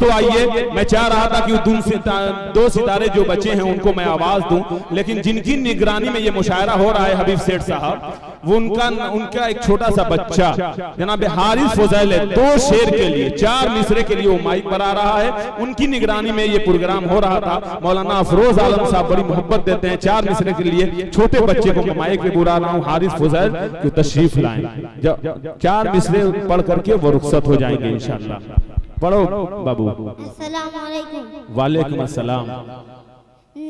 तो आइए, मैं चाह रहा था कि दो सितारे जो बचे हैं उनको मैं आवाज दूं, लेकिन जिनकी निगरानी में ये मुशायरा हो रहा है हबीब सेठ साहब, वो उनका एक छोटा सा बच्चा जनाब हारिस फुजैल है, 2 शेर के लिए 4 मिसरे के लिए वो माइक पर आ रहा है। उनकी निगरानी में ये प्रोग्राम हो रहा था। मौलाना अफरोज आलम साहब बड़ी मोहब्बत देते हैं, 4 मिसरे के लिए छोटे बच्चे को मैं माइक पे बुला रहा हूँ, हारिस फुजैल को तशरीफ लाएं। 4 मिसरे पढ़ करके वो रुखसत हो जाएंगे इंशाअल्लाह। पढ़ो बाबू। अस्सलाम वालेकुम। वालेकुम अस्सलाम।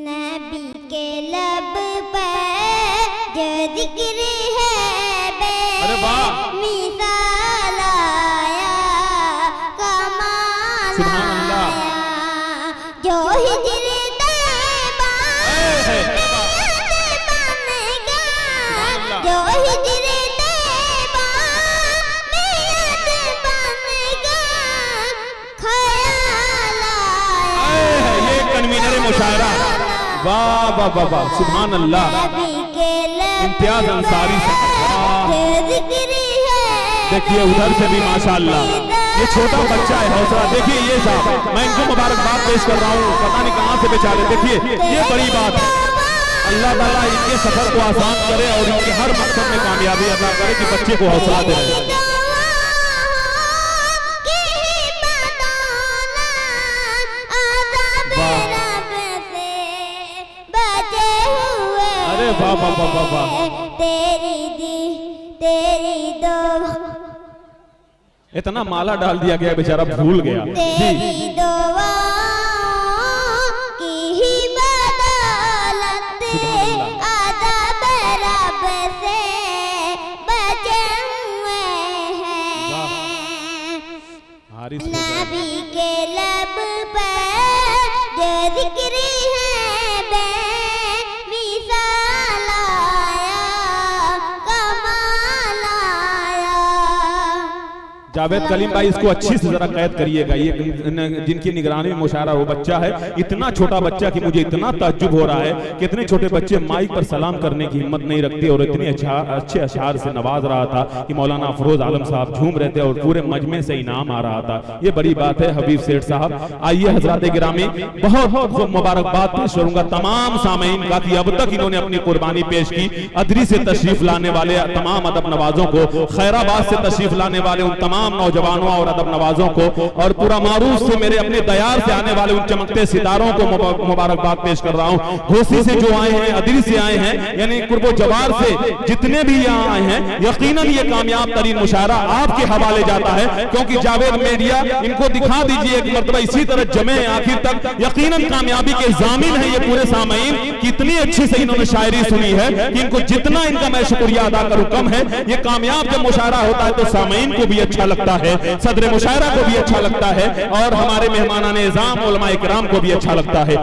नबी के लब पर जो जिक्र है अरे वाह, मिसाल आया कमाल सुभान अल्लाह। आया जो हिजर तैबा बनेगा, जो हिजर तैबा नियत बनेगा, ख्याल आया। ये कन्वीनर मुशायरा, वाह वाह वाह वाह, सुभान अल्लाह। इम्तियाज अंसारी देखिए उधर से भी माशाअल्लाह, ये छोटा बच्चा है, हौसला देखिए। ये साहब मैं इनको मुबारकबाद पेश कर रहा हूँ, पता नहीं कहाँ से बेचारे, देखिए ये बड़ी बात है। अल्लाह ताला इनके सफर को आसान करे और इनके हर मकसद में कामयाबी अता करे कि बच्चे को हौसला दे। अरे वाह वाह वाह वाह वाह, तेरी दो इतना माला डाल दिया गया, बेचारा भूल गया तेरी दुआ की ही बदौलत अदब रब से बचे हुए हैं। नबी के लब पर जो जिक्र है बेमिसाल आया कमाल आया। जावेद कलीम भाई इसको अच्छी से जरा कैद करिएगा। ये जिनकी निगरानी में मुशायरा वो बच्चा है, इतना छोटा बच्चा कि मुझे इतना ताज्जुब हो रहा है कि इतने छोटे बच्चे माइक पर सलाम करने की हिम्मत नहीं रखते और इतने अच्छे अशार से नवाज रहा था कि मौलाना अफरोज आलम साहब झूम रहे थे और पूरे मजमे से इनाम आ रहा था। ये बड़ी बात है हबीब सेठ साहब। आइए हजरात गिरामी, बहुत मुबारकबाद पेश करूंगा तमाम सामीन का कि अब तक इन्होंने अपनी कुर्बानी पेश की। अदरी से तशरीफ लाने वाले तमाम अदब नवाजों को, खैराबाद से तशरीफ लाने वाले उन तमाम नौजवानों और अदब नवाजों को, और पूरा मारूफ से मेरे अपने दयार से आने वाले उन चमकते सितारों को मुबारकबाद पेश कर रहा हूँ। घोसी से जो आए हैं, अदरी से आए हैं, यानी कुर्बो जवार से जितने भी यहाँ आए हैं, यकीनन ये कामयाब तरीन मुशायरा आपके हवाले जाता है, क्योंकि जावेद मीडिया इनको दिखा दीजिए एक मरतबा इसी तरह जमे आखिर तक। यकीनन कामयाबी के जामिन है ये पूरे सामीन, कितनी अच्छी से इन्होंने शायरी सुनी है कि इनको जितना इनका मैं शुक्रिया अदा करूं कम है। ये कामयाब जब मुशायरा होता है तो सामीन को भी अच्छा लगता है, सदर मुशायरा को भी अच्छा लगता है और हमारे मेहमानाने इज़ाम उलमा इकराम को भी अच्छा लगता है।